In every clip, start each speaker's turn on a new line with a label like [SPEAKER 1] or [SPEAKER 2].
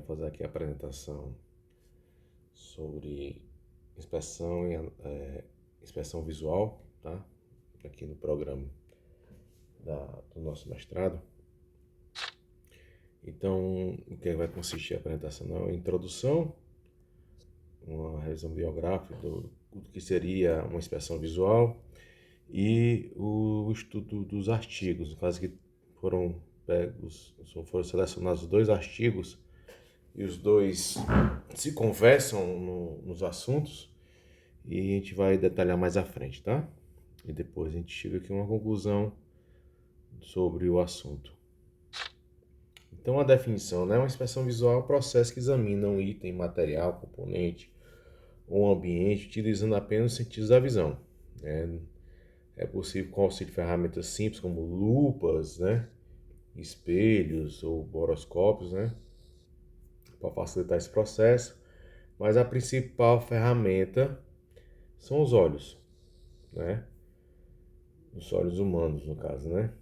[SPEAKER 1] Fazer aqui a apresentação sobre inspeção inspeção visual, tá? Aqui no programa do nosso mestrado. Então, o que vai consistir a apresentação? É uma introdução, uma revisão biográfica do que seria uma inspeção visual e o estudo dos artigos, no caso que foram selecionados 2 artigos e os dois se conversam nos assuntos e a gente vai detalhar mais à frente, tá? E depois a gente chega aqui a uma conclusão sobre o assunto. Então, a definição, né? Uma inspeção visual é um processo que examina um item, material, componente ou ambiente utilizando apenas os sentidos da visão. É possível com o auxílio de ferramentas simples como lupas, né? Espelhos ou boroscópios, né? Para facilitar esse processo. Mas a principal ferramenta são os olhos, né? Os olhos humanos, no caso, né?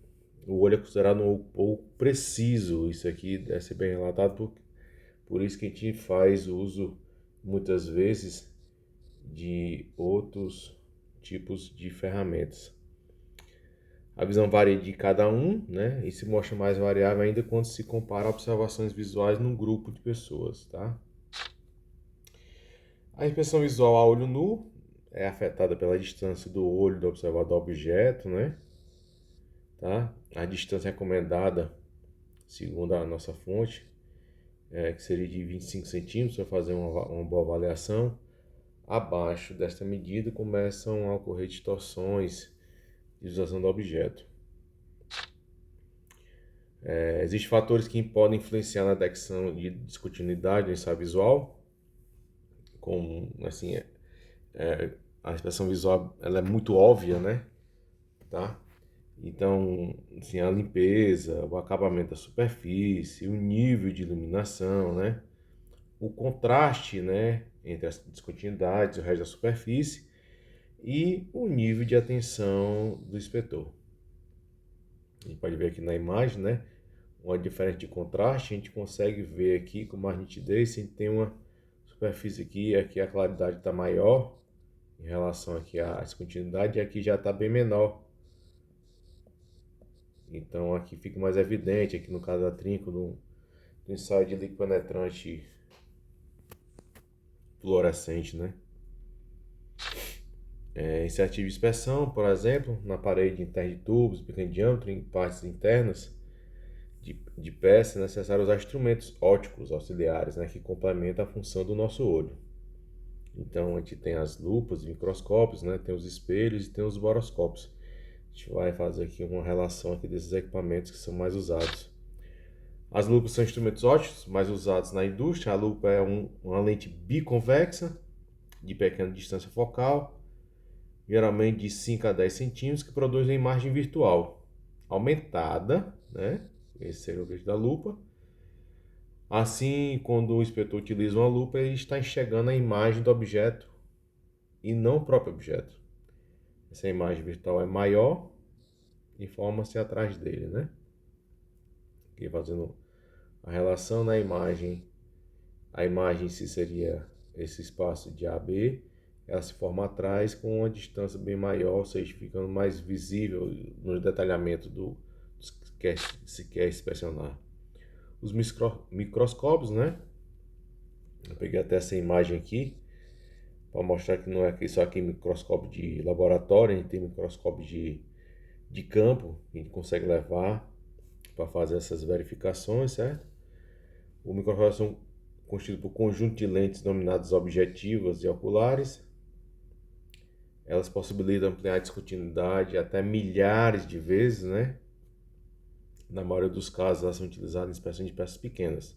[SPEAKER 1] O olho é considerado um pouco preciso, isso aqui deve ser bem relatado, por isso que a gente faz uso, muitas vezes, de outros tipos de ferramentas. A visão varia de cada um, né? E se mostra mais variável ainda quando se compara observações visuais num grupo de pessoas, tá? A inspeção visual a olho nu é afetada pela distância do olho do observador ao objeto, né? Tá? A distância recomendada, segundo a nossa fonte, que seria de 25 centímetros, para fazer uma boa avaliação. Abaixo desta medida começam a ocorrer distorções de visualização do objeto. Existem fatores que podem influenciar na detecção de descontinuidade no ensaio visual, como assim, a expressão visual ela é muito óbvia, né? Tá? Então, assim, a limpeza, o acabamento da superfície, o nível de iluminação, né? O contraste, né, entre as descontinuidades e o resto da superfície e o nível de atenção do inspetor. A gente pode ver aqui na imagem, né, uma diferença de contraste, a gente consegue ver aqui com mais nitidez, se a gente tem uma superfície aqui a claridade está maior em relação aqui à descontinuidade e aqui já está bem menor. Então aqui fica mais evidente, aqui no caso da trinco, do ensaio de líquido penetrante fluorescente, né? Iniciativa de inspeção, por exemplo, na parede interna de tubos, pequeno diâmetro, em partes internas de peça, é necessário usar instrumentos ópticos auxiliares, né, que complementam a função do nosso olho. Então a gente tem as lupas, microscópios, né, tem os espelhos e tem os boroscópios. A gente vai fazer aqui uma relação aqui desses equipamentos que são mais usados. As lupas são instrumentos ópticos mais usados na indústria. A lupa é uma lente biconvexa de pequena distância focal, geralmente de 5 a 10 centímetros, que produz uma imagem virtual aumentada, né? Esse seria o objetivo da lupa. Assim, quando o inspetor utiliza uma lupa, ele está enxergando a imagem do objeto e não o próprio objeto. Essa imagem virtual é maior e forma-se atrás dele, né? Aqui fazendo a relação na imagem, a imagem em si seria esse espaço de AB, ela se forma atrás com uma distância bem maior, ou seja, ficando mais visível no detalhamento do que se quer inspecionar. Os microscópios, né? Eu peguei até essa imagem aqui para mostrar que não é só aqui microscópio de laboratório, a gente tem microscópio de campo que a gente consegue levar para fazer essas verificações, certo? O microscópio são constituídos por conjunto de lentes denominadas objetivas e oculares. Elas possibilitam ampliar a descontinuidade até milhares de vezes, né? Na maioria dos casos, elas são utilizadas em inspeção de peças pequenas,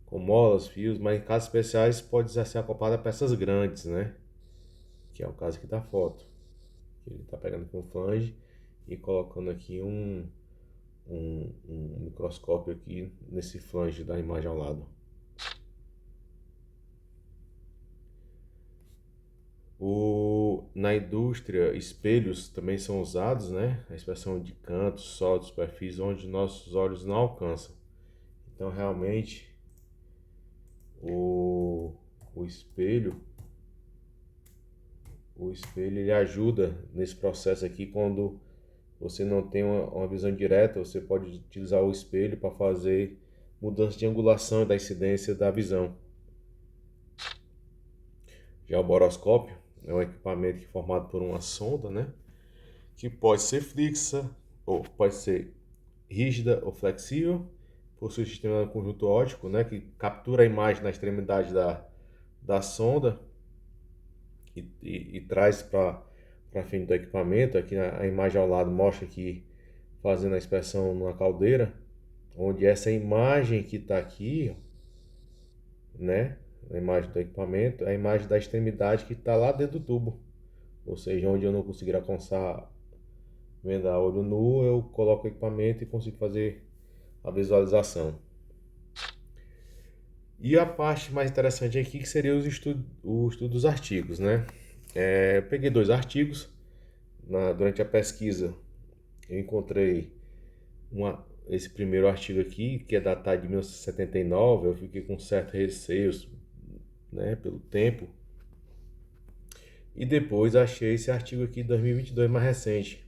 [SPEAKER 1] com molas, fios, mas em casos especiais pode ser acoplada a peças grandes, né? Que é o caso aqui da foto. Ele está pegando aqui um flange e colocando aqui um microscópio aqui nesse flange da imagem ao lado. Na indústria, espelhos também são usados, né? A inspeção de cantos, soldos, superfícies onde nossos olhos não alcançam. Então, realmente, o, o espelho, ele ajuda nesse processo aqui quando você não tem uma visão direta, você pode utilizar o espelho para fazer mudança de angulação e da incidência da visão. Já o boroscópio é um equipamento que é formado por uma sonda, né? Que pode ser fixa ou pode ser rígida ou flexível, possui um sistema conjunto óptico, né? Que captura a imagem na extremidade da sonda e traz para frente do equipamento. Aqui a imagem ao lado mostra aqui fazendo a inspeção numa caldeira, onde essa imagem que está aqui, né, a imagem do equipamento, é a imagem da extremidade que está lá dentro do tubo, ou seja, onde eu não conseguir alcançar vendo a olho nu, eu coloco o equipamento e consigo fazer a visualização. E a parte mais interessante aqui que seria o estudo dos artigos, né? Eu peguei 2 artigos durante a pesquisa. Eu encontrei esse primeiro artigo aqui, que é datado de 1979. Eu fiquei com certo receio, né, pelo tempo. E depois achei esse artigo aqui de 2022, mais recente.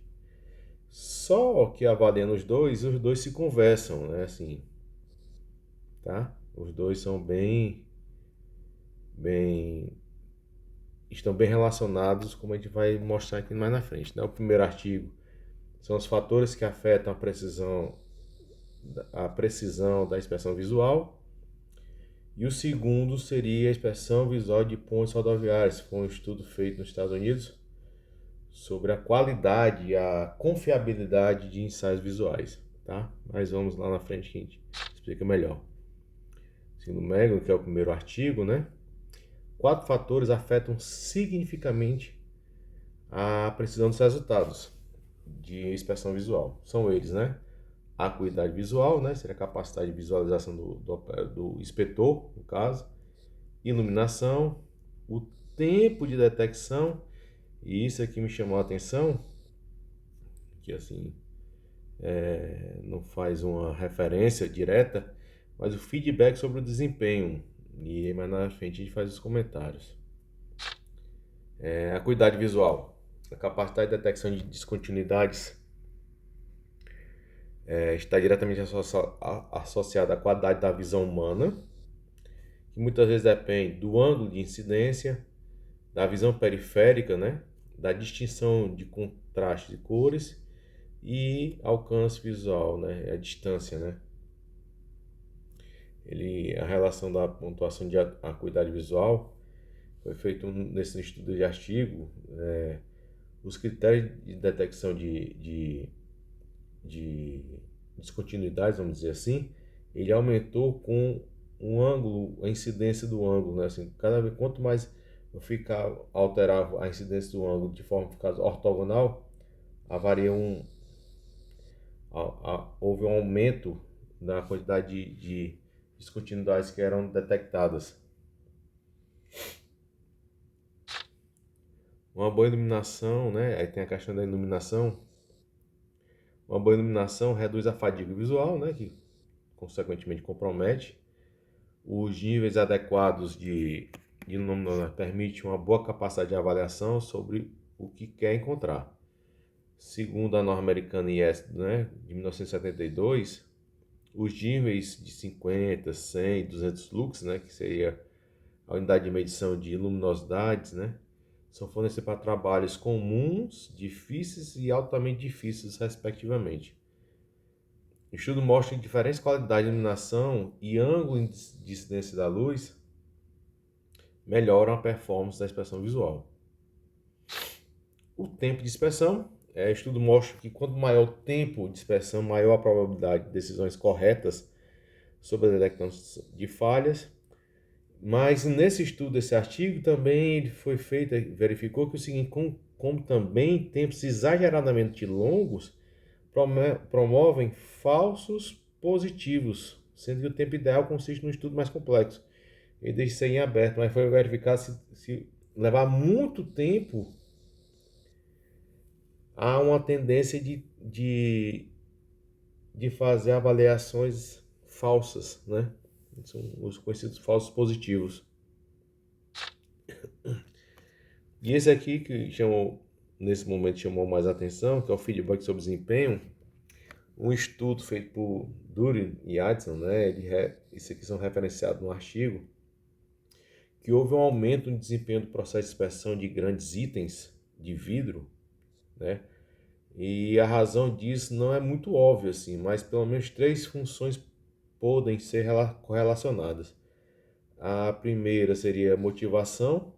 [SPEAKER 1] Só que avaliando os dois se conversam, né, assim, tá? Os dois são bem, estão bem relacionados, como a gente vai mostrar aqui mais na frente, né? O primeiro artigo são os fatores que afetam a precisão da inspeção visual. E o segundo seria a inspeção visual de pontes rodoviárias. Foi um estudo feito nos Estados Unidos sobre a qualidade e a confiabilidade de ensaios visuais, tá? Mas vamos lá na frente que a gente explica melhor. Segundo Megan, que é o primeiro artigo, né? 4 fatores afetam significativamente a precisão dos resultados de inspeção visual. São eles, né? A acuidade visual, né? Seria a capacidade de visualização do inspetor, no caso. Iluminação, o tempo de detecção, e isso aqui me chamou a atenção, que assim, não faz uma referência direta, mas o feedback sobre o desempenho. E mais na frente a gente faz os comentários. A acuidade visual, a capacidade de detecção de descontinuidades está diretamente associada à qualidade da visão humana, que muitas vezes depende do ângulo de incidência, da visão periférica, né, da distinção de contraste de cores e alcance visual, né, a distância, né. A relação da pontuação de acuidade visual foi feito nesse estudo de artigo. Os critérios de detecção de descontinuidades, vamos dizer assim, ele aumentou com um ângulo, a incidência do ângulo, né? Assim, cada vez quanto mais eu alterava a incidência do ângulo de forma que ficasse ortogonal, houve um aumento na quantidade de descontinuidades que eram detectadas. Uma boa iluminação, né? Aí tem a questão da iluminação. Uma boa iluminação reduz a fadiga visual, né? Que consequentemente compromete. Os níveis adequados de luminosity permitem uma boa capacidade de avaliação sobre o que quer encontrar. Segundo a norma americana IES, né, de 1972, os níveis de 50, 100, 200 lux, né, que seria a unidade de medição de luminosidades, né, são fornecidos para trabalhos comuns, difíceis e altamente difíceis, respectivamente. O estudo mostra que diferentes qualidades de iluminação e ângulo de incidência da luz melhoram a performance da inspeção visual. O tempo de inspeção. O estudo mostra que quanto maior o tempo de inspeção, maior a probabilidade de decisões corretas sobre a detecção de falhas. Mas nesse estudo, esse artigo, também ele foi feito, verificou que o seguinte, como também tempos exageradamente longos promovem falsos positivos, sendo que o tempo ideal consiste num estudo mais complexo. Ele deixa isso aí em aberto, mas foi verificar se levar muito tempo, há uma tendência de fazer avaliações falsas, né? São os conhecidos falsos positivos. E esse aqui que chamou, nesse momento chamou mais atenção, que é o feedback sobre desempenho, um estudo feito por Durin e Adson, né? Isso aqui são referenciados no artigo, que houve um aumento no desempenho do processo de inspeção de grandes itens de vidro, né? E a razão disso não é muito óbvia, assim, mas pelo menos três funções podem ser correlacionadas. A primeira seria motivação,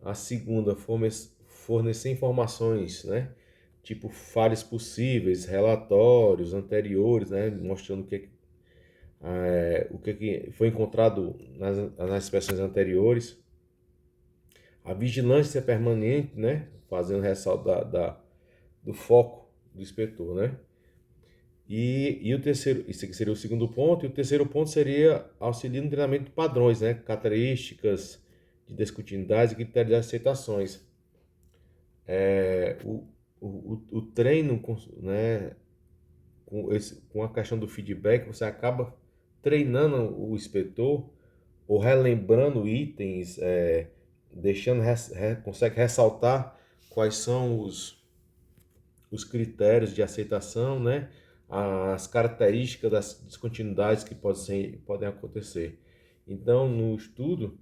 [SPEAKER 1] a segunda, fornecer informações, né? Tipo falhas possíveis, relatórios anteriores, né? Mostrando o que foi encontrado nas inspeções anteriores. A vigilância permanente, né? Fazendo ressalto do foco do inspetor, né? E o terceiro, isso aqui seria o segundo ponto, e o terceiro ponto seria auxiliar no treinamento de padrões, né? Características de descontinuidades e critérios de aceitações. O, o treino, né, com a questão do feedback, você acaba treinando o inspetor ou relembrando itens, consegue ressaltar quais são os critérios de aceitação, né? As características das descontinuidades que podem acontecer. Então, no estudo,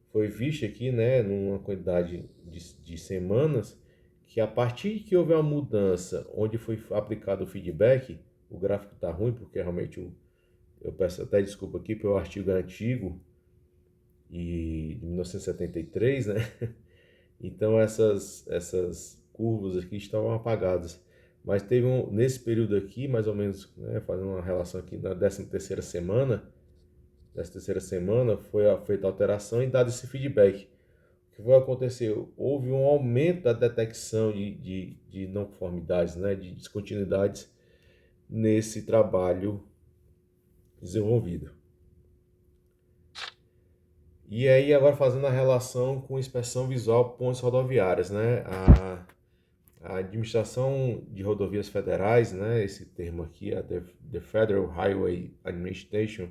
[SPEAKER 1] foi visto aqui, né, numa quantidade de semanas, que a partir que houve uma mudança onde foi aplicado o feedback, o gráfico está ruim, porque realmente eu peço até desculpa aqui, porque o artigo é antigo, e de 1973, né? Então essas curvas aqui estavam apagadas. Mas teve nesse período aqui, mais ou menos, né, fazendo uma relação aqui na 13ª semana, foi feita a alteração e dado esse feedback. O que vai acontecer? Houve um aumento da detecção de não conformidades, né, de descontinuidades nesse trabalho desenvolvido. E aí agora fazendo a relação com inspeção visual pontes rodoviárias, né? A administração de rodovias federais, né? Esse termo aqui, the Federal Highway Administration,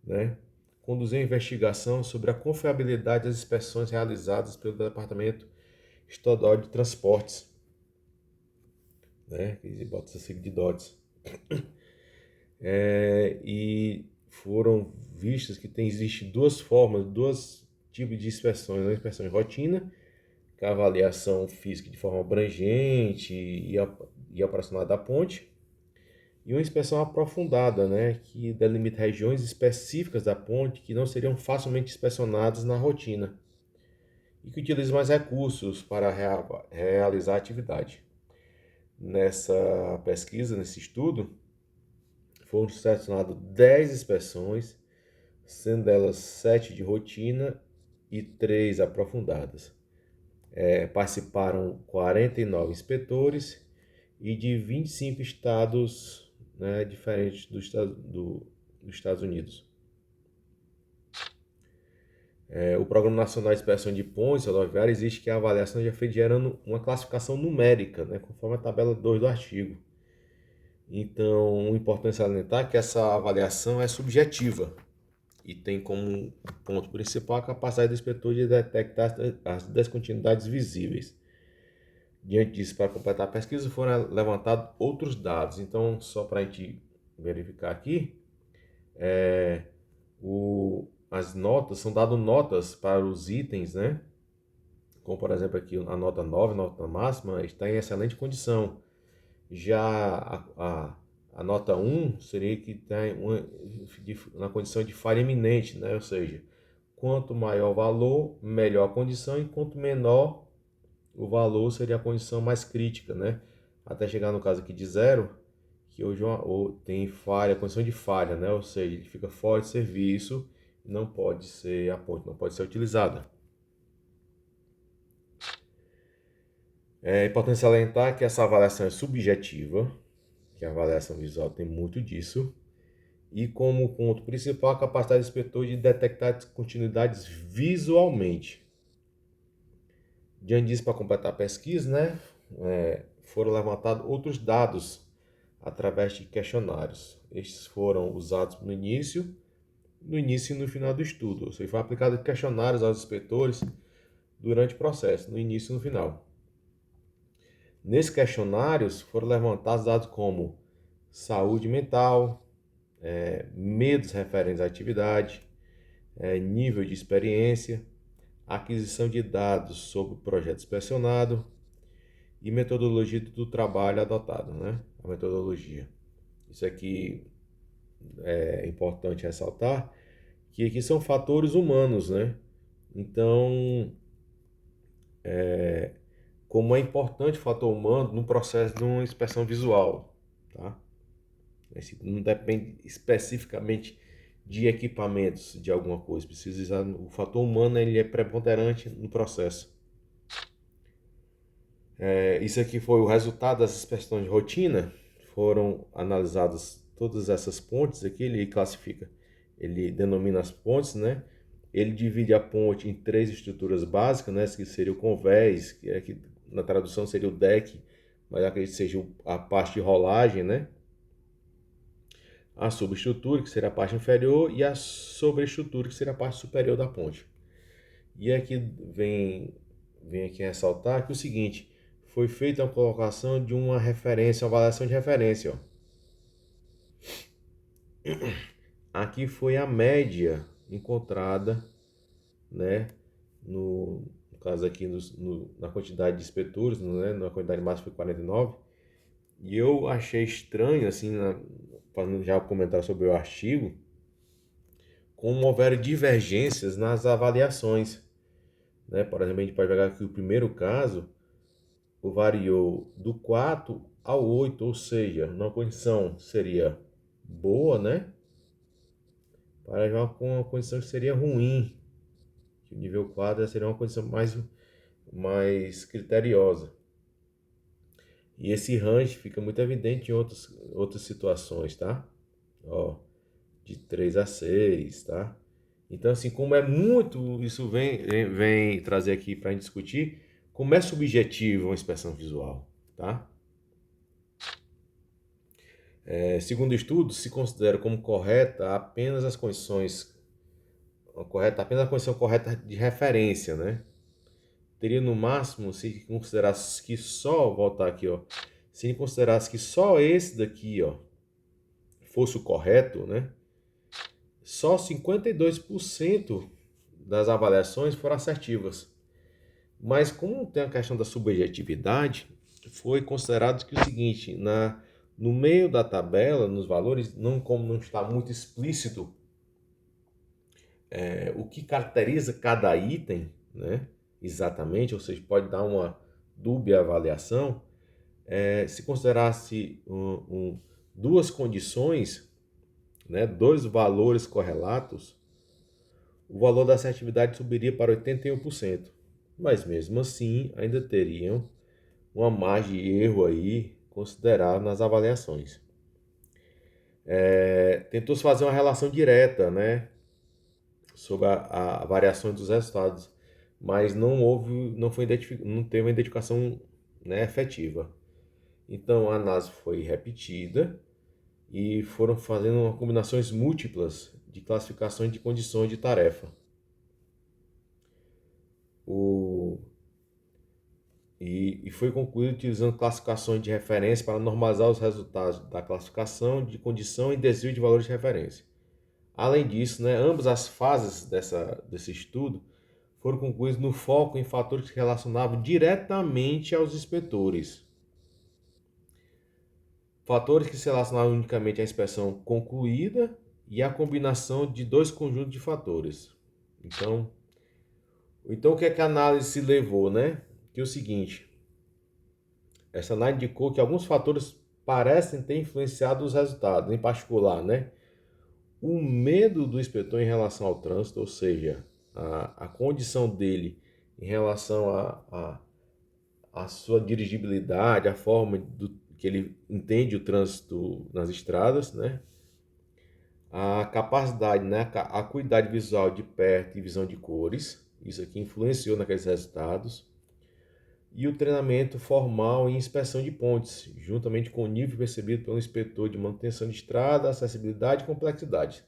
[SPEAKER 1] né? Conduziu a investigação sobre a confiabilidade das inspeções realizadas pelo Departamento Estadual de Transportes, né? Que bota essa sigla de DOTS. E foram vistas que existem duas formas, dois tipos de inspeções, né? Inspeção de rotina, que é a avaliação física de forma abrangente e aproximada da ponte, e uma inspeção aprofundada, né? Que delimita regiões específicas da ponte que não seriam facilmente inspecionadas na rotina e que utiliza mais recursos para realizar a atividade. Nessa pesquisa, nesse estudo, foram selecionadas 10 inspeções, sendo delas 7 de rotina e 3 aprofundadas. Participaram 49 inspetores e de 25 estados, né, diferentes dos Estados Unidos. O Programa Nacional de Inspeção de Pontes Rodoviárias existe que a avaliação já foi gerando uma classificação numérica, né, conforme a tabela 2 do artigo. Então, o importante salientar é que essa avaliação é subjetiva e tem como ponto principal a capacidade do inspetor de detectar as descontinuidades visíveis. Diante disso, para completar a pesquisa, foram levantados outros dados. Então, só para a gente verificar aqui, as notas, são dadas notas para os itens, né? Como, por exemplo, aqui a nota 9, a nota máxima, está em excelente condição. Já a nota 1 seria que está na condição de falha iminente, né? Ou seja, quanto maior o valor, melhor a condição, e quanto menor o valor seria a condição mais crítica, né? Até chegar no caso aqui de 0, que hoje tem falha, condição de falha, né? Ou seja, ele fica fora de serviço e não pode ser, a ponte não pode ser utilizada. É importante salientar que essa avaliação é subjetiva, que a avaliação visual tem muito disso, e como ponto principal a capacidade do inspetor de detectar descontinuidades visualmente. Diante disso, para completar a pesquisa, né, foram levantados outros dados através de questionários. Estes foram usados no início no início e no final do estudo. Ou seja, foi aplicado questionários aos inspetores durante o processo, no início e no final. Nesses questionários foram levantados dados como saúde mental, medos referentes à atividade, nível de experiência, aquisição de dados sobre o projeto inspecionado e metodologia do trabalho adotado, né? A metodologia. Isso aqui é importante ressaltar, que aqui são fatores humanos, né? Então, como é importante o fator humano no processo de uma inspeção visual, tá? Esse não depende especificamente de equipamentos de alguma coisa, precisa usar o fator humano, ele é preponderante no processo. Isso aqui foi o resultado das inspeções de rotina, foram analisadas todas essas pontes aqui, ele classifica, ele denomina as pontes, né? Ele divide a ponte em três estruturas básicas, né? Que seria o convés, que na tradução seria o deck, mas acredito que seja a parte de rolagem, né? A subestrutura, que seria a parte inferior, e a sobreestrutura, que seria a parte superior da ponte. E aqui vem aqui ressaltar que o seguinte, foi feita a colocação de uma referência, uma avaliação de referência. Ó. Aqui foi a média encontrada, né, no caso aqui na quantidade de inspetores, né, na quantidade máxima foi 49. E eu achei estranho, assim, fazendo já o comentário sobre o artigo, como houveram divergências nas avaliações. Né? Por exemplo, a gente pode pegar aqui o primeiro caso, variou do 4 ao 8, ou seja, numa condição seria boa, né? Para já com uma condição que seria ruim, que o nível 4 seria uma condição mais criteriosa. E esse range fica muito evidente em outras situações, tá? Ó, de 3 a 6, tá? Então, assim, como é muito, isso vem trazer aqui para a gente discutir como é subjetivo uma inspeção visual, tá? Segundo o estudo, se considera como apenas a condição correta de referência, né? Teria no máximo, se considerasse que só, vou voltar aqui, ó, se considerasse que só esse daqui, ó, fosse o correto, né? Só 52% das avaliações foram assertivas. Mas como tem a questão da subjetividade, foi considerado que o seguinte, no meio da tabela, nos valores, como não está muito explícito o que caracteriza cada item, né, exatamente, ou seja, pode dar uma dúbia avaliação, se considerasse duas condições, né, dois valores correlatos, o valor da assertividade subiria para 81%. Mas mesmo assim, ainda teriam uma margem de erro aí considerável nas avaliações. Tentou-se fazer uma relação direta, né, sobre a variação dos resultados, mas não teve uma identificação, né, efetiva. Então a análise foi repetida e foram fazendo combinações múltiplas de classificações de condições de tarefa. E foi concluído utilizando classificações de referência para normalizar os resultados da classificação de condição e desvio de valores de referência. Além disso, né, ambas as fases desse estudo foram concluídas no foco em fatores que se relacionavam diretamente aos inspetores. Fatores que se relacionavam unicamente à inspeção concluída e à combinação de dois conjuntos de fatores. Então o que é que a análise se levou, né? Que é o seguinte, essa análise indicou que alguns fatores parecem ter influenciado os resultados, em particular, né? O medo do inspetor em relação ao trânsito, ou seja, a condição dele em relação à sua dirigibilidade, a forma que ele entende o trânsito nas estradas, né? A capacidade, né? A acuidade visual de perto e visão de cores, isso aqui influenciou naqueles resultados. E o treinamento formal em inspeção de pontes, juntamente com o nível percebido pelo inspetor de manutenção de estrada, acessibilidade e complexidade.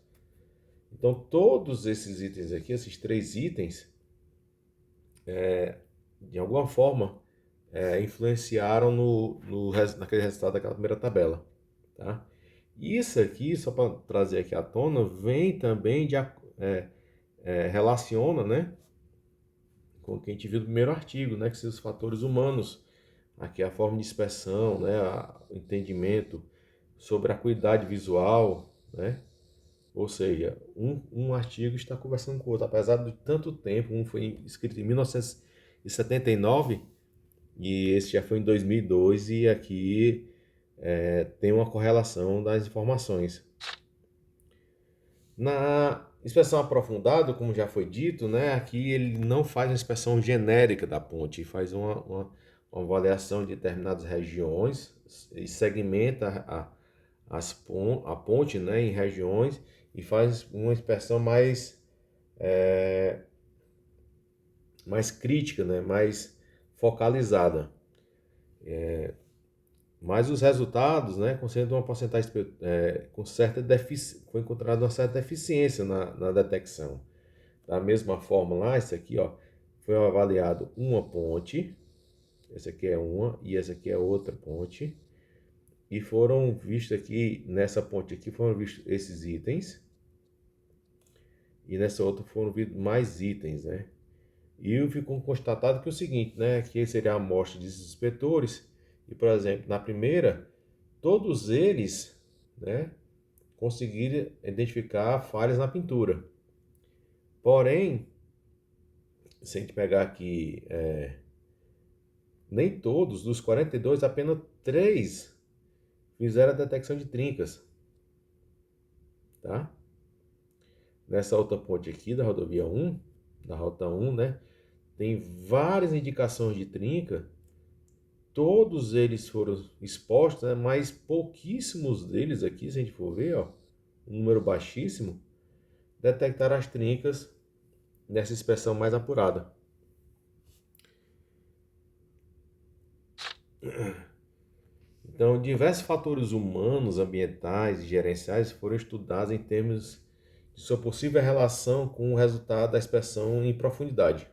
[SPEAKER 1] Então, todos esses itens aqui, esses 3 itens, de alguma forma, influenciaram naquele resultado daquela primeira tabela, tá? Isso aqui, só para trazer aqui à tona, vem também relaciona, né, com o que a gente viu no primeiro artigo, né, que são os fatores humanos, aqui a forma de expressão, né, o entendimento sobre a acuidade visual, né, ou seja, um artigo está conversando com o outro, apesar de tanto tempo, um foi escrito em 1979 e esse já foi em 2002 e aqui tem uma correlação das informações. Na inspeção aprofundada, como já foi dito, né, aqui ele não faz uma inspeção genérica da ponte, faz uma avaliação de determinadas regiões e segmenta a ponte, né, em regiões e faz uma inspeção mais crítica, né, mais focalizada. Mas os resultados, né, concentram uma porcentagem com foi encontrada uma certa deficiência na detecção. Da mesma forma lá, esse aqui, ó, foi avaliado uma ponte, essa aqui é uma e essa aqui é outra ponte, e foram vistos aqui, nessa ponte aqui foram vistos esses itens, e nessa outra foram vistos mais itens, né? E ficou constatado que é o seguinte, né, que seria a amostra desses inspetores, e por exemplo, na primeira, todos eles, né, conseguiram identificar falhas na pintura. Porém, se a gente pegar aqui, nem todos, dos 42, apenas 3 fizeram a detecção de trincas, tá? Nessa outra ponte aqui da rodovia 1, da rota 1, né, tem várias indicações de trinca, todos eles foram expostos, né, mas pouquíssimos deles aqui, se a gente for ver, ó, um número baixíssimo, detectaram as trincas nessa inspeção mais apurada. Então, diversos fatores humanos, ambientais e gerenciais foram estudados em termos de sua possível relação com o resultado da inspeção em profundidade.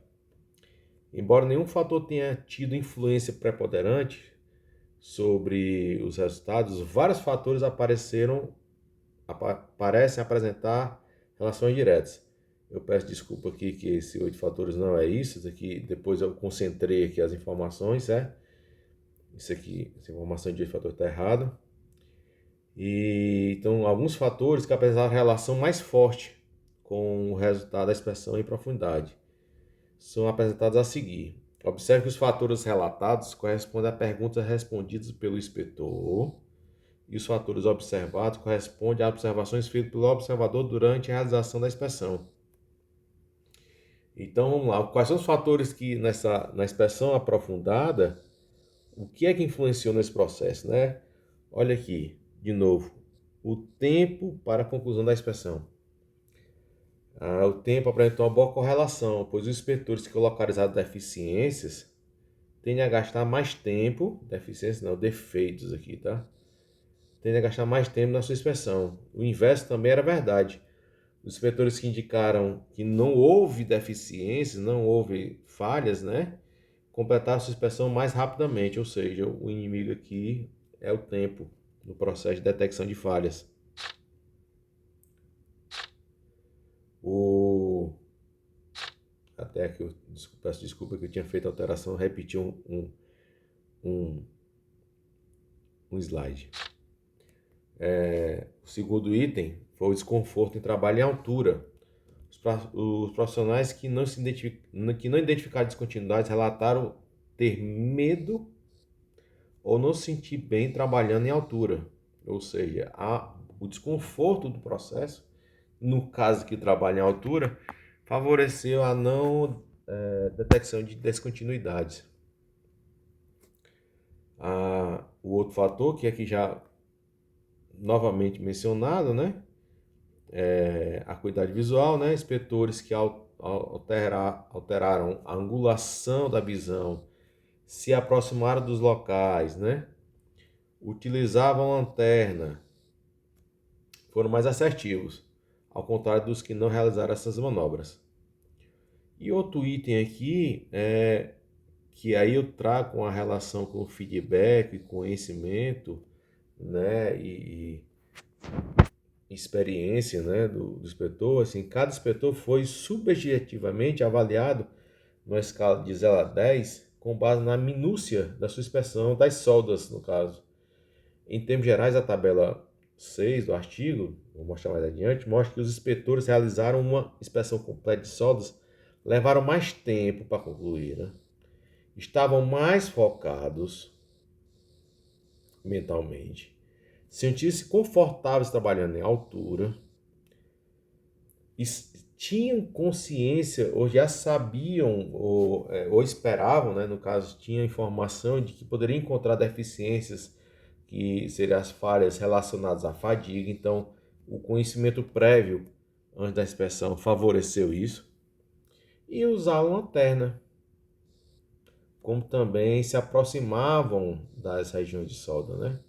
[SPEAKER 1] Embora nenhum fator tenha tido influência preponderante sobre os resultados, vários fatores parecem apresentar relações diretas. Eu peço desculpa aqui que esse 8 fatores não é isso aqui, depois eu concentrei aqui as informações, certo? Isso aqui, essa informação de 8 fatores está errada. E então, alguns fatores que apresentam relação mais forte com o resultado da inspeção em profundidade são apresentados a seguir. Observe que os fatores relatados correspondem a perguntas respondidas pelo inspetor e os fatores observados correspondem a observações feitas pelo observador durante a realização da inspeção. Então, vamos lá. Quais são os fatores que na inspeção aprofundada, o que é que influenciou nesse processo, né? Olha aqui, de novo, o tempo para a conclusão da inspeção. O tempo apresentou uma boa correlação, pois os inspetores que localizaram deficiências tendem a gastar mais tempo, deficiências não, defeitos aqui, tá? Tendem a gastar mais tempo na sua inspeção. O inverso também era verdade. Os inspetores que indicaram que não houve deficiências, não houve falhas, né? Completaram sua inspeção mais rapidamente, ou seja, o inimigo aqui é o tempo no processo de detecção de falhas. Até que eu peço desculpa que eu tinha feito a alteração, repeti um slide. O segundo item foi o desconforto em trabalho em altura. Os profissionais que não identificaram descontinuidades relataram ter medo ou não se sentir bem trabalhando em altura. Ou seja, o desconforto do processo, no caso que trabalha em altura, favoreceu a não detecção de descontinuidades. O outro fator, que aqui já novamente mencionado, né? A acuidade visual, né? Inspetores que alteraram a angulação da visão, se aproximaram dos locais, né? Utilizavam lanterna, foram mais assertivos. ao contrário dos que não realizaram essas manobras. E outro item aqui é que aí eu trago uma relação com feedback, conhecimento, né, e experiência, né, do inspetor. Assim, cada inspetor foi subjetivamente avaliado numa escala de 0 a 10 com base na minúcia da sua inspeção das soldas, no caso. Em termos gerais, a tabela 6 do artigo, vou mostrar mais adiante, mostra que os inspetores realizaram uma inspeção completa de soldas, levaram mais tempo para concluir, né? Estavam mais focados mentalmente, sentiam-se confortáveis trabalhando em altura, tinham consciência ou já sabiam ou esperavam, né, no caso, tinham informação de que poderiam encontrar deficiências que seriam as falhas relacionadas à fadiga. Então, o conhecimento prévio antes da inspeção favoreceu isso. E usaram lanterna, como também se aproximavam das regiões de solda, né?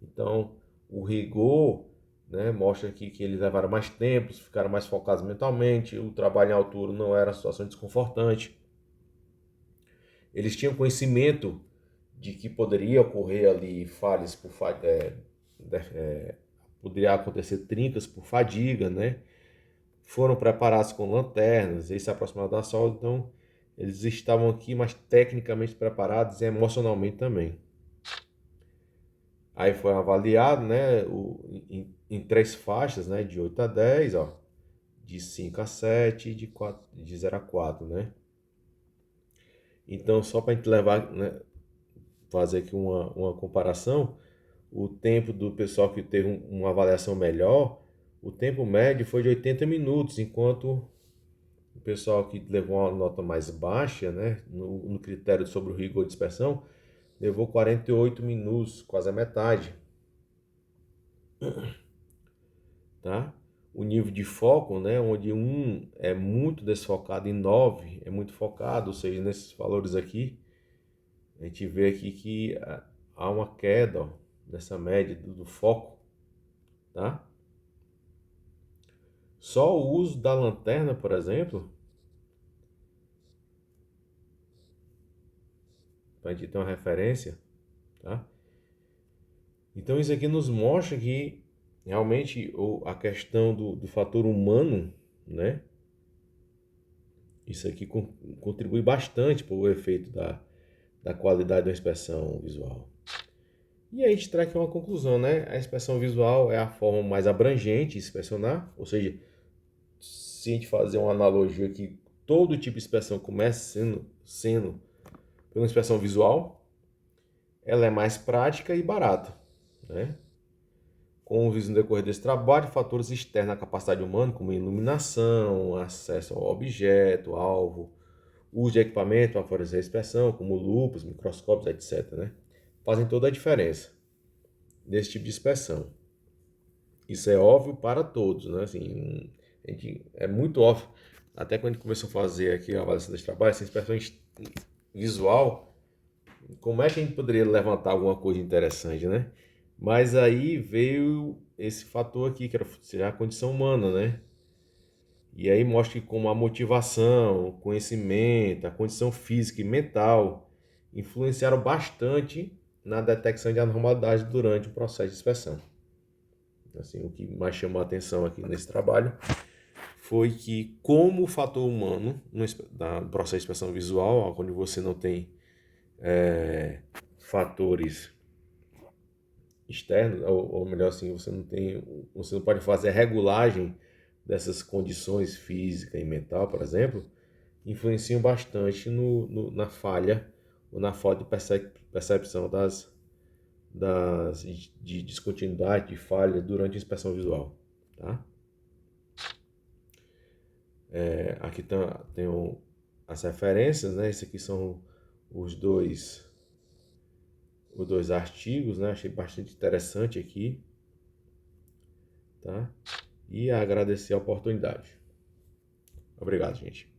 [SPEAKER 1] Então, o rigor, né, mostra aqui que eles levaram mais tempo, ficaram mais focados mentalmente, o trabalho em altura não era uma situação desconfortante. Eles tinham conhecimento de que poderia ocorrer ali falhas por poderia acontecer trincas por fadiga, né? Foram preparados com lanternas e se aproximaram da solda, então eles estavam aqui mais tecnicamente preparados e emocionalmente também. Aí foi avaliado, né, em 3 faixas, né, de 8 a 10, ó, de 5 a 7 e de 0 a 4, né? Então, só para a gente levar, né, fazer aqui uma comparação, o tempo do pessoal que teve uma avaliação melhor, o tempo médio foi de 80 minutos, enquanto o pessoal que levou uma nota mais baixa, né, no critério sobre o rigor de dispersão, levou 48 minutos, quase a metade, tá? O nível de foco, né, onde um é muito desfocado e 9 é muito focado, ou seja, nesses valores aqui, a gente vê aqui que há uma queda, ó, nessa média do foco, tá? Só o uso da lanterna, por exemplo, para a gente ter uma referência, tá? Então isso aqui nos mostra que realmente a questão do fator humano, né? Isso aqui contribui bastante para o efeito da qualidade da inspeção visual. E aí a gente traz aqui uma conclusão, né? A inspeção visual é a forma mais abrangente de inspecionar, ou seja, se a gente fazer uma analogia aqui, todo tipo de inspeção começa sendo por uma inspeção visual, ela é mais prática e barata, né? Com o visto no decorrer desse trabalho, fatores externos à capacidade humana, como iluminação, acesso ao objeto, alvo, uso de equipamento para favorecer a inspeção, como lupas, microscópios, etc., né? Fazem toda a diferença nesse tipo de inspeção. Isso é óbvio para todos, né? Assim, é muito óbvio. Até quando a gente começou a fazer aqui a avaliação desse trabalho, essa inspeção visual, como é que a gente poderia levantar alguma coisa interessante, né? Mas aí veio esse fator aqui, que era a condição humana, né? E aí mostra que como a motivação, o conhecimento, a condição física e mental influenciaram bastante na detecção de anormalidades durante o processo de inspeção. Assim, o que mais chamou a atenção aqui nesse trabalho foi que como o fator humano no processo de inspeção visual, onde você não tem fatores externos, ou melhor assim, você não pode fazer a regulagem dessas condições física e mental, por exemplo, influenciam bastante na falha ou na falta de percepção de descontinuidade, de falha durante a inspeção visual, tá? Aqui tem as referências, né? Esses aqui são os dois, os dois artigos, né? Achei bastante interessante aqui, tá? E agradecer a oportunidade. Obrigado, gente.